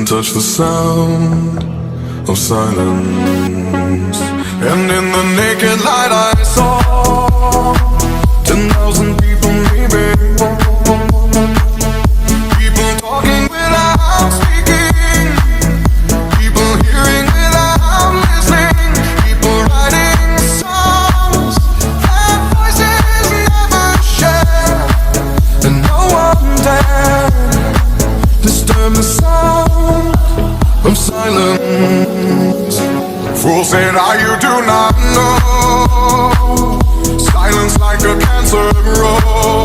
couldn't touch the sound of silence. And in the naked light I saw 10,000 people, maybe. People talking without speaking, people hearing without listening, people writing songs that voices never share, and no one dared disturb the sound of silence. Fool said, you do not know. Silence like a cancer grows.